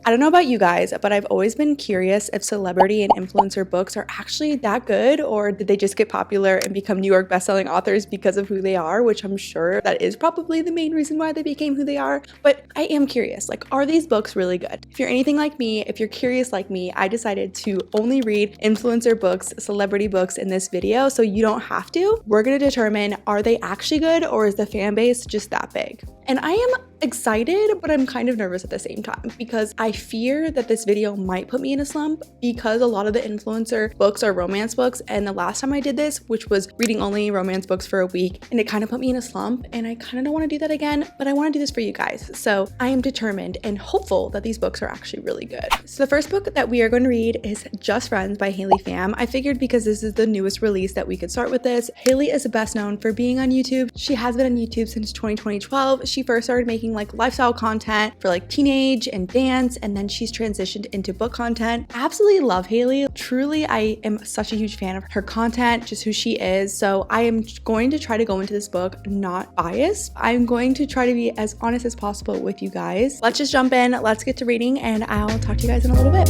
I don't know about you guys, but I've always been curious if celebrity and influencer books are actually that good, or did they just get popular and become New York bestselling authors because of who they are, which I'm sure that is probably the main reason why they became who they are. But I am curious, like, are these books really good? If you're anything like me, if you're curious like me, I decided to only read influencer books, celebrity books in this video, so you don't have to. We're gonna determine, are they actually good, or is the fan base just that big? And I am excited, but I'm kind of nervous at the same time because I fear that this video might put me in a slump because a lot of the influencer books are romance books, and the last time I did this, which was reading only romance books for a week, and it kind of put me in a slump, and I kind of don't want to do that again, but I want to do this for you guys. So I am determined and hopeful that these books are actually really good. So the first book that we are going to read is Just Friends by Pham. I figured because this is the newest release that we could start with this. Haley is best known for being on YouTube. She has been on YouTube since 2012. She first started making like lifestyle content for like teenage and dance, and then she's transitioned into book content. Absolutely love Haley. Truly, I am such a huge fan of her content, just who she is. So I am going to try to go into this book not biased. I'm going to try to be as honest as possible with you guys. Let's just jump in, let's get to reading, and I'll talk to you guys in a little bit.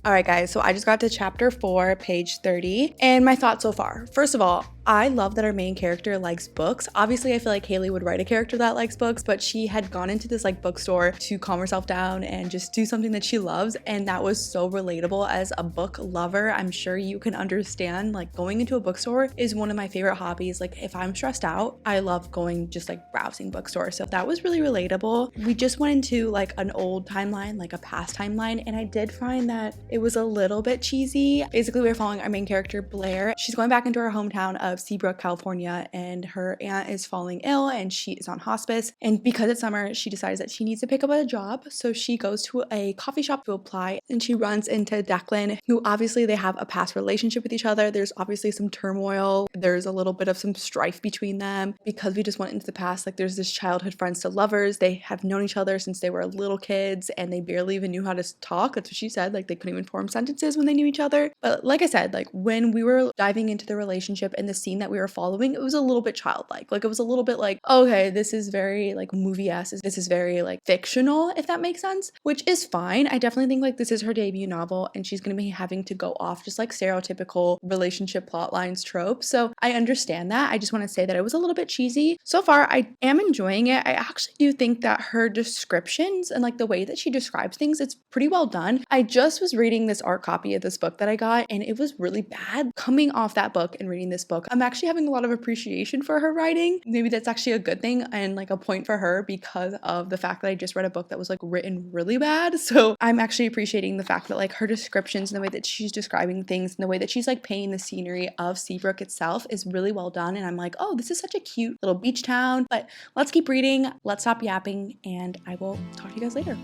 Alright guys, so I just got to chapter 4, page 30, and my thoughts so far. First of all, I love that our main character likes books. Obviously, I feel like Haley would write a character that likes books, but she had gone into this like bookstore to calm herself down and just do something that she loves, and that was so relatable. As a book lover, I'm sure you can understand, like, going into a bookstore is one of my favorite hobbies. Like, if I'm stressed out, I love going just like browsing bookstores. So that was really relatable. We just went into like an old timeline, like a past timeline, and I did find that it was a little bit cheesy. Basically, we're following our main character, Blair. She's going back into her hometown of Seabrook, California, and her aunt is falling ill and she is on hospice. And because it's summer, she decides that she needs to pick up a job. So she goes to a coffee shop to apply, and she runs into Declan, who obviously they have a past relationship with each other. There's obviously some turmoil. There's a little bit of some strife between them because we just went into the past. Like, there's this childhood friends to lovers. They have known each other since they were little kids and they barely even knew how to talk. That's what she said. Like, they couldn't even form sentences when they knew each other. But like I said, like, when we were diving into the relationship and the scene that we were following, it was a little bit childlike. Like, it was a little bit like, okay, this is very like movie-esque. This is very like fictional, if that makes sense, which is fine. I definitely think like this is her debut novel and she's going to be having to go off just like stereotypical relationship plot lines tropes. So I understand that. I just want to say that it was a little bit cheesy. So far, I am enjoying it. I actually do think that her descriptions and like the way that she describes things, it's pretty well done. I just was reading this art copy of this book that I got, and it was really bad. Coming off that book and reading this book, I'm actually having a lot of appreciation for her writing. Maybe that's actually a good thing and like a point for her because of the fact that I just read a book that was like written really bad. So I'm actually appreciating the fact that like her descriptions and the way that she's describing things and the way that she's like painting the scenery of Seabrook itself is really well done. And I'm like, oh, this is such a cute little beach town. But let's keep reading. Let's stop yapping, and I will talk to you guys later.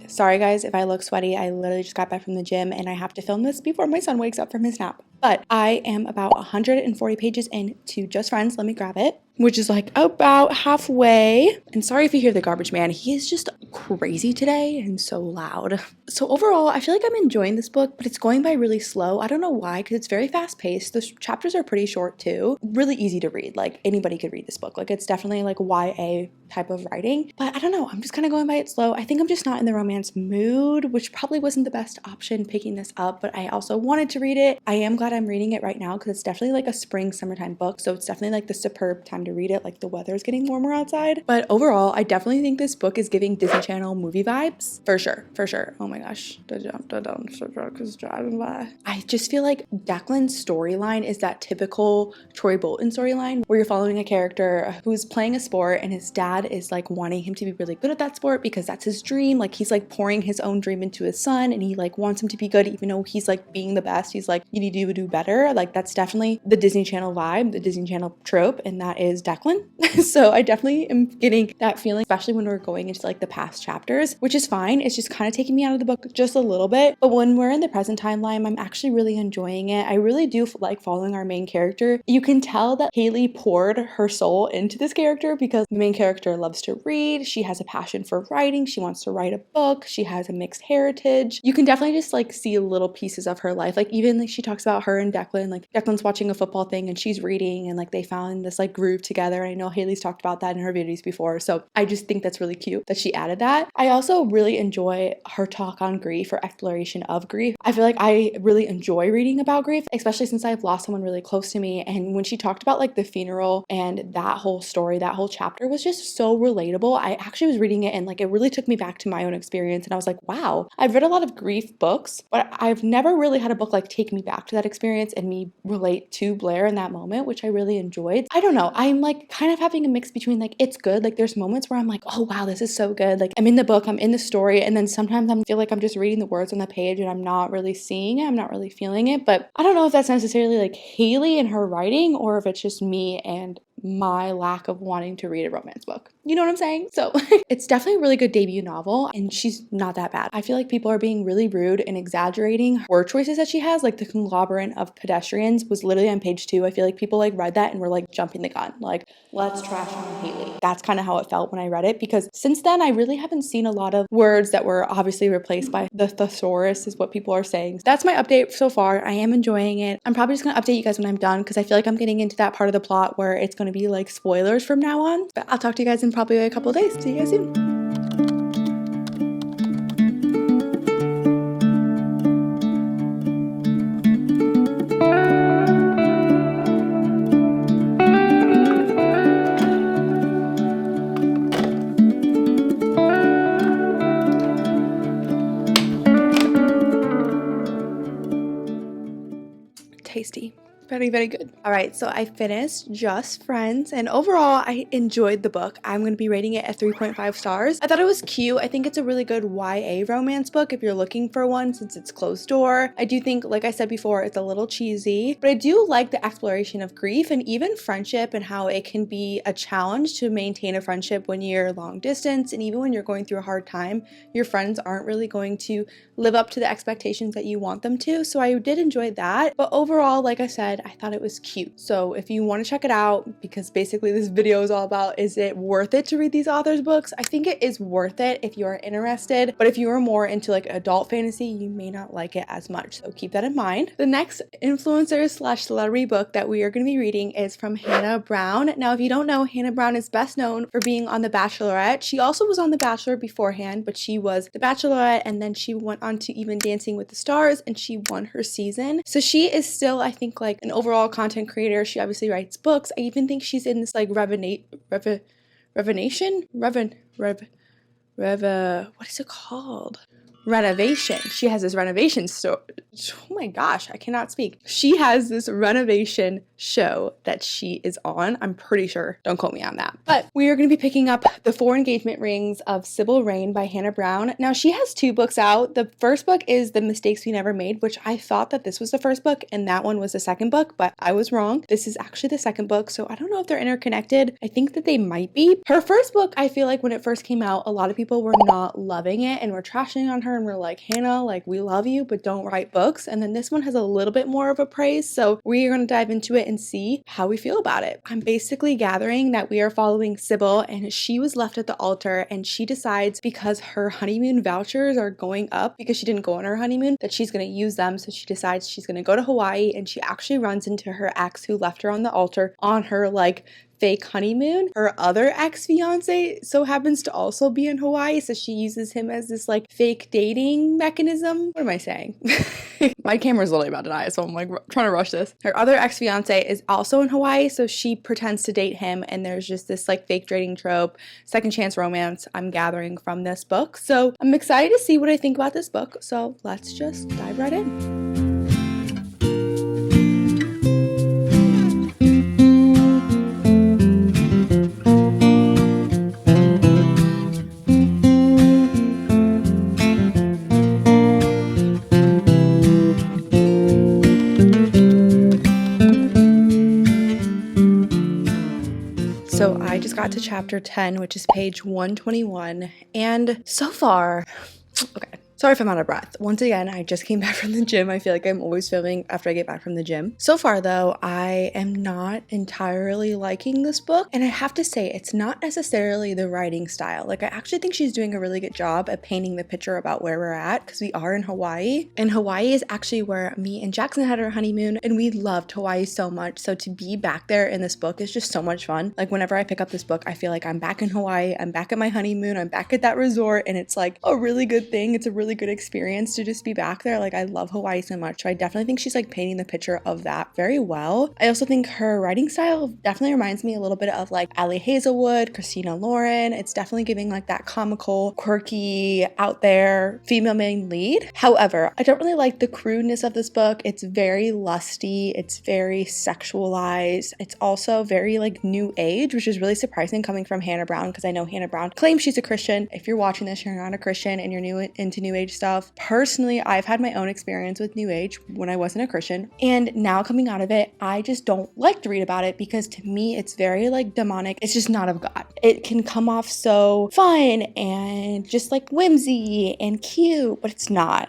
Sorry guys if I look sweaty. I literally just got back from the gym and I have to film this before my son wakes up from his nap. But I am about 140 pages into Just Friends. Let me grab it, which is like about halfway. And sorry if you hear the garbage man. He is just crazy today and so loud. So overall, I feel like I'm enjoying this book, but it's going by really slow. I don't know why, because it's very fast paced. The chapters are pretty short too. Really easy to read. Like, anybody could read this book. Like, it's definitely like YA type of writing. But I don't know. I'm just kind of going by it slow. I think I'm just not in the romance mood, which probably wasn't the best option picking this up, but I also wanted to read it. I am glad I'm reading it right now because it's definitely like a spring, summertime book. So it's definitely like the superb time time to read it, like the weather is getting warmer outside. But overall, I definitely think this book is giving Disney Channel movie vibes. For sure, for sure. Oh my gosh. The truck is driving by. I just feel like Declan's storyline is that typical Troy Bolton storyline where you're following a character who's playing a sport and his dad is like wanting him to be really good at that sport because that's his dream. Like he's like pouring his own dream into his son and he like wants him to be good even though he's like being the best. He's like, you need to do better. Like that's definitely the Disney Channel vibe, the Disney Channel trope, and that is Declan. So I definitely am getting that feeling, especially when we're going into like the past chapters, which is fine. It's just kind of taking me out of the book just a little bit. But when we're in the present timeline, I'm actually really enjoying it. I really do like following our main character. You can tell that Haley poured her soul into this character because the main character loves to read. She has a passion for writing. She wants to write a book. She has a mixed heritage. You can definitely just like see little pieces of her life. Like even like she talks about her and Declan, like Declan's watching a football thing and she's reading and like they found this like groove together. I know Haley's talked about that in her videos before. So I just think that's really cute that she added that. I also really enjoy her talk on grief or exploration of grief. I feel like I really enjoy reading about grief, especially since I've lost someone really close to me. And when she talked about like the funeral and that whole story, that whole chapter was just so relatable. I actually was reading it and like it really took me back to my own experience. And I was like, wow, I've read a lot of grief books, but I've never really had a book like take me back to that experience and me relate to Blair in that moment, which I really enjoyed. I don't know. I'm like kind of having a mix between like it's good. Like there's moments where I'm like, oh wow, this is so good. Like I'm in the book, I'm in the story. And then sometimes I feel like I'm just reading the words on the page and I'm not really seeing it. I'm not really feeling it. But I don't know if that's necessarily like Haley and her writing or if it's just me and my lack of wanting to read a romance book. You know what I'm saying? So it's definitely a really good debut novel and she's not that bad. I feel like people are being really rude and exaggerating word choices that she has. Like the conglomerate of pedestrians was literally on page 2. I feel like people like read that and were like jumping the gun. Like, let's trash on Haley. That's kind of how it felt when I read it because since then I really haven't seen a lot of words that were obviously replaced by the thesaurus is what people are saying. That's my update so far. I am enjoying it. I'm probably just going to update you guys when I'm done because I feel like I'm getting into that part of the plot where it's going to be like spoilers from now on. But I'll talk to you guys in probably a couple of days. See you guys soon. Tasty. Very, very good. All right, so I finished Just Friends, and overall, I enjoyed the book. I'm going to be rating it at 3.5 stars. I thought it was cute. I think it's a really good YA romance book if you're looking for one since it's closed door. I do think, like I said before, it's a little cheesy, but I do like the exploration of grief and even friendship and how it can be a challenge to maintain a friendship when you're long distance and even when you're going through a hard time. Your friends aren't really going to live up to the expectations that you want them to, so I did enjoy that. But overall, like I said, I thought it was cute. So if you want to check it out, because basically this video is all about, is it worth it to read these authors' books? I think it is worth it if you're interested, but if you are more into like adult fantasy, you may not like it as much. So keep that in mind. The next influencer slash celebrity book that we are going to be reading is from Hannah Brown. Now, if you don't know, Hannah Brown is best known for being on The Bachelorette. She also was on The Bachelor beforehand, but she was The Bachelorette and then she went on to even Dancing with the Stars and she won her season. So she is still, I think, like an overall content creator. She obviously writes books. I even think she's in this like what is it called? Renovation. She has this renovation store. Oh my gosh, I cannot speak. She has this renovation show that she is on. I'm pretty sure. Don't quote me on that. But we are going to be picking up The 4 Engagement Rings of Sybil Rain by Hannah Brown. Now, she has 2 books out. The first book is The Mistakes We Never Made, which I thought that this was the first book and that one was the second book, but I was wrong. This is actually the second book, so I don't know if they're interconnected. I think that they might be. Her first book, I feel like when it first came out, a lot of people were not loving it and were trashing on her and were like, Hannah, like, we love you, but don't write books. And then this one has a little bit more of a praise, so we are going to dive into it and see how we feel about it. I'm basically gathering that we are following Sybil and she was left at the altar and she decides because her honeymoon vouchers are going up because she didn't go on her honeymoon that she's going to use them. So she decides she's going to go to Hawaii and she actually runs into her ex who left her on the altar on her like fake honeymoon. Her other ex-fiance so happens to also be in Hawaii, so she uses him as this like fake dating mechanism. What am I saying? My camera's literally about to die, so I'm like trying to rush this. Her other ex-fiance is also in Hawaii, so she pretends to date him, and there's just this like fake dating trope, second chance romance I'm gathering from this book. So I'm excited to see what I think about this book, so let's just dive right in. So I just got to chapter 10, which is page 121, and so far, okay. Sorry if I'm out of breath. Once again, I just came back from the gym. I feel like I'm always filming after I get back from the gym. So far though, I am not entirely liking this book. And I have to say, it's not necessarily the writing style. Like I actually think she's doing a really good job at painting the picture about where we're at, because we are in Hawaii. And Hawaii is actually where me and Jackson had our honeymoon, and we loved Hawaii so much. So to be back there in this book is just so much fun. Like whenever I pick up this book, I feel like I'm back in Hawaii, I'm back at my honeymoon, I'm back at that resort, and it's like a really good thing. It's a really good experience to just be back there. Like I love Hawaii so much, so I definitely think she's like painting the picture of that very well. I also think her writing style definitely reminds me a little bit of like Ali Hazelwood, Christina Lauren. It's definitely giving like that comical, quirky, out there female main lead. However, I don't really like the crudeness of this book. It's very lusty, it's very sexualized, it's also very like new age, which is really surprising coming from Hannah Brown, because I know Hannah Brown claims she's a Christian. If you're watching this, you're not a Christian and you're new into new age stuff. Personally, I've had my own experience with new age when I wasn't a Christian, and now coming out of it, I just don't like to read about it, because to me it's very like demonic. It's just not of God. It can come off so fun and just like whimsy and cute, but it's not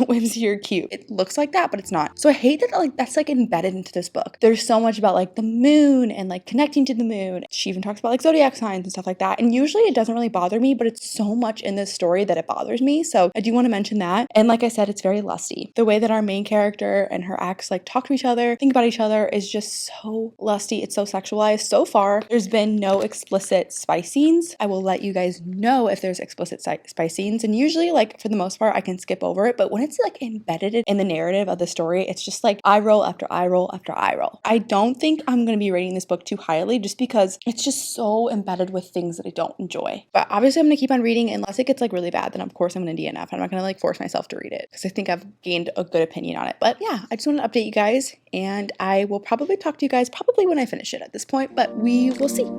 whimsy or cute. It looks like that, but it's not. So I hate that like that's like embedded into this book. There's so much about like the moon and like connecting to the moon. She even talks about like zodiac signs and stuff like that, and usually it doesn't really bother me, but it's so much in this story that it bothers me. So I do want to mention that. And like I said, it's very lusty. The way that our main character and her ex like talk to each other, think about each other, is just so lusty. It's so sexualized. So far, there's been no explicit spice scenes. I will let you guys know if there's explicit spice scenes, and usually like for the most part I can skip over it, but when it's like embedded in the narrative of the story, it's just like eye roll after eye roll after eye roll. I don't think I'm going to be rating this book too highly, just because it's just so embedded with things that I don't enjoy. But obviously I'm going to keep on reading unless it gets like really bad. Then of course I'm going to DNF. I'm not going to like force myself to read it, because I think I've gained a good opinion on it. But yeah, I just want to update you guys, and I will probably talk to you guys probably when I finish it at this point, but we will see.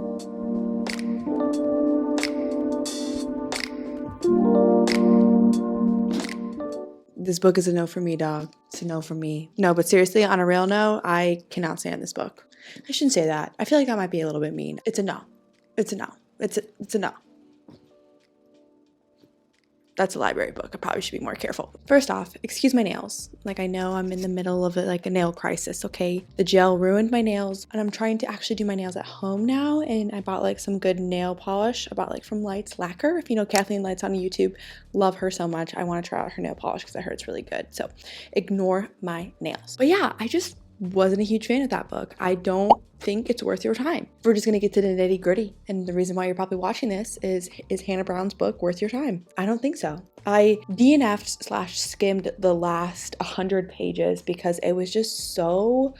This book is a no for me, dog. It's a no for me. No, but seriously, on a real note, I cannot stand this book. I shouldn't say that. I feel like that might be a little bit mean. It's a no. It's a no. It's a no. That's a library book. I probably should be more careful. First off, excuse my nails. Like, I know I'm in the middle of like a nail crisis, okay? The gel ruined my nails, and I'm trying to actually do my nails at home now, and I bought like some good nail polish. I bought like from Lights Lacquer. If you know Kathleen Lights on YouTube, love her so much. I want to try out her nail polish because I heard it's really good. So ignore my nails. But yeah, I just wasn't a huge fan of that book. I don't think it's worth your time. We're just gonna get to the nitty gritty, and the reason why you're probably watching this is Hannah Brown's book worth your time? I don't think so. I DNF'd / skimmed the last 100 pages because it was just so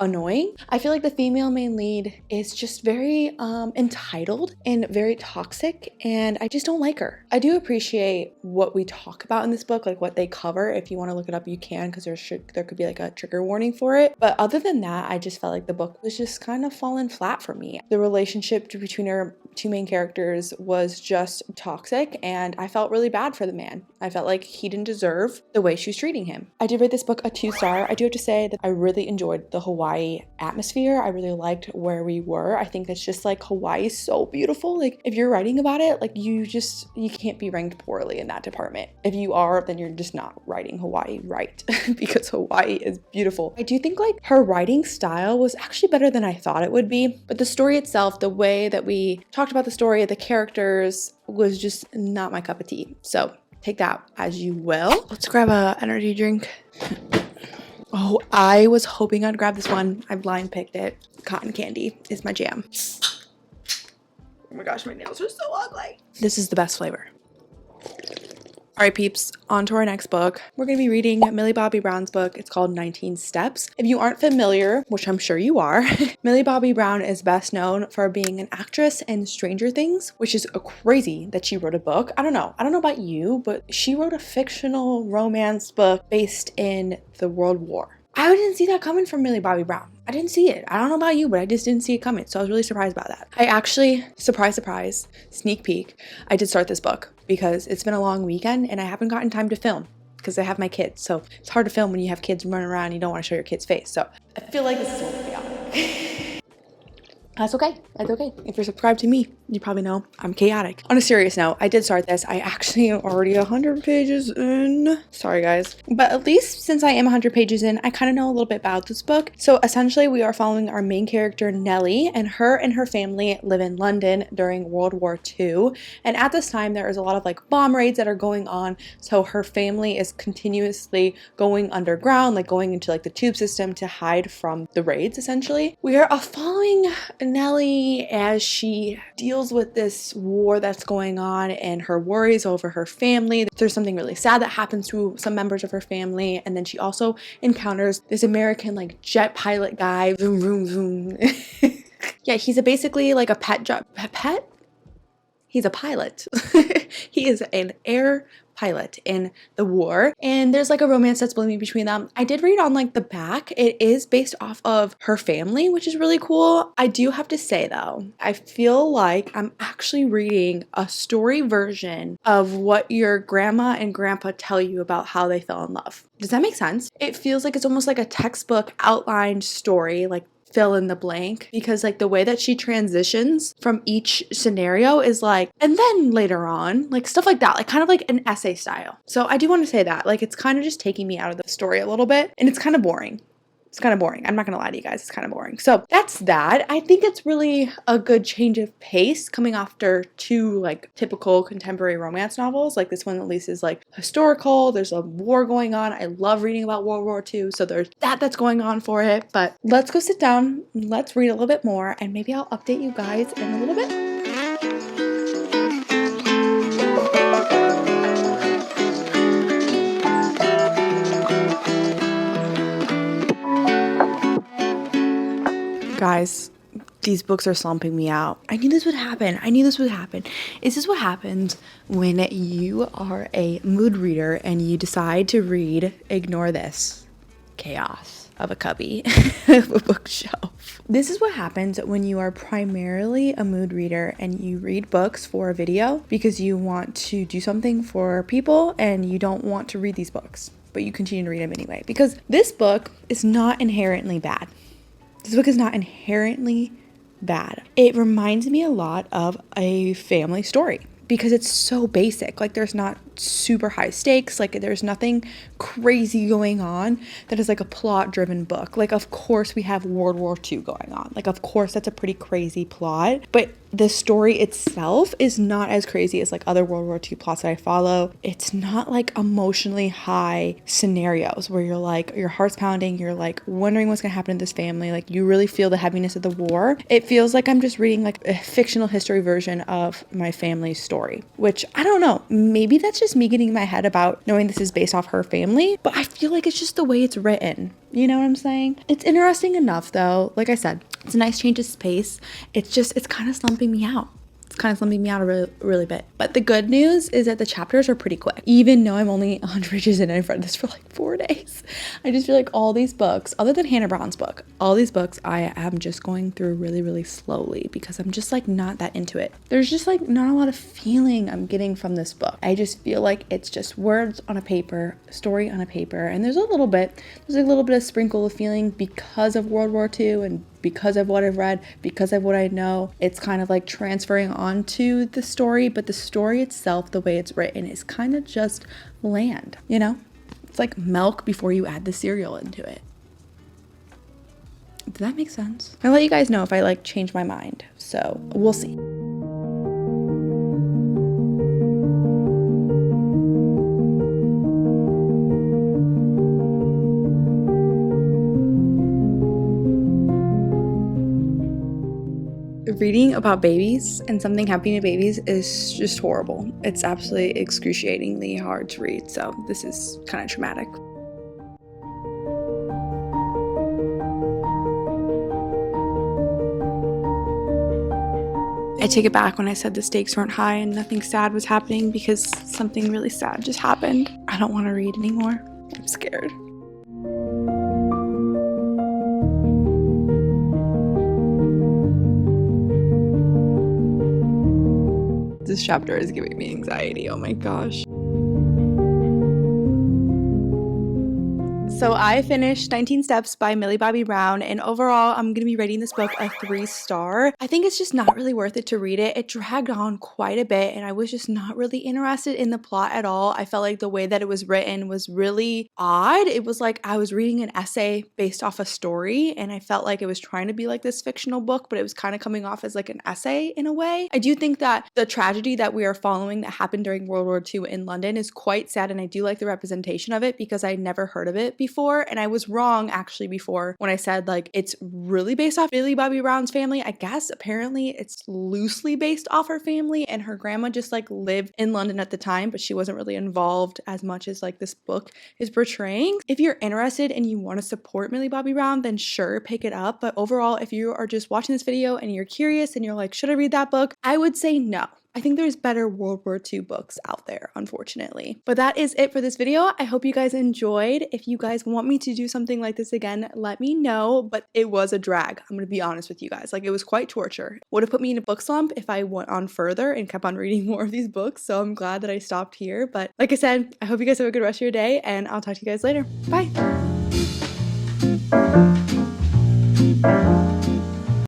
annoying. I feel like the female main lead is just very entitled and very toxic, and I just don't like her. I do appreciate what we talk about in this book, like what they cover. If you want to look it up, you can, because there could be like a trigger warning for it. But other than that, I just felt like the book was just kind of falling flat for me. The relationship between our two main characters was just toxic, and I felt really bad for the man. I felt like he didn't deserve the way she was treating him. I did rate this book a 2-star. I do have to say that I really enjoyed the Hawaii atmosphere. I really liked where we were. I think it's just like Hawaii is so beautiful. Like if you're writing about it, like you can't be ranked poorly in that department. If you are, then you're just not writing Hawaii right because Hawaii is beautiful. I do think like her writing style was actually better than I thought it would be, but the story itself, the way that we talked about the story, the characters, was just not my cup of tea. So take that as you will. Let's grab a energy drink. Oh, I was hoping I'd grab this one. I blind picked it. Cotton candy is my jam. Oh my gosh, my nails are so ugly. This is the best flavor. All right, peeps, on to our next book. We're going to be reading Millie Bobby Brown's book. It's called 19 Steps. If you aren't familiar, which I'm sure you are, Millie Bobby Brown is best known for being an actress in Stranger Things, which is crazy that she wrote a book. I don't know about you, but she wrote a fictional romance book based in the World War. I didn't see that coming from Millie Bobby Brown. I didn't see it. I don't know about you, but I just didn't see it coming. So I was really surprised about that. I actually, surprise, sneak peek, I did start this book because it's been a long weekend and I haven't gotten time to film because I have my kids. So it's hard to film when you have kids running around and you don't want to show your kid's face. So I feel like this is what we're chaotic. That's okay. That's okay. If you're subscribed to me, you probably know I'm chaotic. On a serious note, I did start this. I actually am already 100 pages in. Sorry, guys. But at least since I am 100 pages in, I kind of know a little bit about this book. So essentially, we are following our main character, Nellie, and her family live in London during World War II. And at this time, there is a lot of like bomb raids that are going on. So her family is continuously going underground, like going into like the tube system to hide from the raids, essentially. We are following Nellie as she deals with this war that's going on and her worries over her family. There's something really sad that happens to some members of her family, and then she also encounters this American like jet pilot guy. Vroom vroom vroom. Yeah, he's basically like a pet. He's a pilot. He is an air pilot in the war, and there's like a romance that's blooming between them. I did read on like the back, it is based off of her family, which is really cool. I do have to say though, I feel like I'm actually reading a story version of what your grandma and grandpa tell you about how they fell in love. Does that make sense? It feels like it's almost like a textbook outlined story, like fill in the blank, because like the way that she transitions from each scenario is like, and then later on, like stuff like that, like kind of like an essay style. So I do want to say that like it's kind of just taking me out of the story a little bit, and it's kind of boring. It's kind of boring. I'm not going to lie to you guys. It's kind of boring. So that's that. I think it's really a good change of pace coming after two like typical contemporary romance novels. Like this one at least is like historical. There's a war going on. I love reading about World War II. So there's that's going on for it. But let's go sit down. Let's read a little bit more, and maybe I'll update you guys in a little bit. Guys, these books are slumping me out. I knew this would happen. Is this what happens when you are a mood reader and you decide to read, ignore this chaos of a cubby, of a bookshelf? This is what happens when you are primarily a mood reader and you read books for a video because you want to do something for people and you don't want to read these books, but you continue to read them anyway. Because this book is not inherently bad. This book is not inherently bad. It reminds me a lot of a family story because it's so basic. Like there's not super high stakes. Like there's nothing crazy going on that is like a plot driven book. Like of course we have World War II going on. Like of course that's a pretty crazy plot, but the story itself is not as crazy as like other World War II plots that I follow. It's not like emotionally high scenarios where you're like, your heart's pounding, you're like wondering what's gonna happen to this family. Like you really feel the heaviness of the war. It feels like I'm just reading like a fictional history version of my family's story, which I don't know. Maybe that's just me getting in my head about knowing this is based off her family, but I feel like it's just the way it's written. You know what I'm saying? It's interesting enough though. Like I said, it's a nice change of pace. It's kind of slumping me out. It's kind of slumping me out a really bit. But the good news is that the chapters are pretty quick. Even though I'm only 100 pages in and I've read this for like 4 days. I just feel like all these books, other than Hannah Brown's book, all these books I am just going through really, really slowly because I'm just like not that into it. There's just like not a lot of feeling I'm getting from this book. I just feel like it's just words on a paper, story on a paper, and there's a little bit of sprinkle of feeling because of World War II and because of what I've read, because of what I know. It's kind of like transferring onto the story, but the story itself, the way it's written, is kind of just bland, you know? It's like milk before you add the cereal into it. Does that make sense? I'll let you guys know if I like change my mind, so we'll see. Reading about babies and something happening to babies is just horrible. It's absolutely excruciatingly hard to read, so this is kind of traumatic. I take it back when I said the stakes weren't high and nothing sad was happening, because something really sad just happened. I don't want to read anymore. I'm scared. This chapter is giving me anxiety. Oh my gosh. So I finished 19 Steps by Millie Bobby Brown, and overall I'm going to be rating this book a 3-star. I think it's just not really worth it to read it. It dragged on quite a bit and I was just not really interested in the plot at all. I felt like the way that it was written was really odd. It was like I was reading an essay based off a story, and I felt like it was trying to be like this fictional book, but it was kind of coming off as like an essay in a way. I do think that the tragedy that we are following that happened during World War II in London is quite sad, and I do like the representation of it because I never heard of it before, and I was wrong actually before when I said like it's really based off Millie Bobby Brown's family. I guess apparently it's loosely based off her family, and her grandma just like lived in London at the time, but she wasn't really involved as much as like this book is portraying. If you're interested and you want to support Millie Bobby Brown, then sure, pick it up. But overall, if you are just watching this video and you're curious and you're like, should I read that book? I would say no. I think there's better World War II books out there, unfortunately. But that is it for this video. I hope you guys enjoyed. If you guys want me to do something like this again, let me know. But it was a drag. I'm going to be honest with you guys. Like, it was quite torture. Would have put me in a book slump if I went on further and kept on reading more of these books. So I'm glad that I stopped here. But like I said, I hope you guys have a good rest of your day, and I'll talk to you guys later. Bye.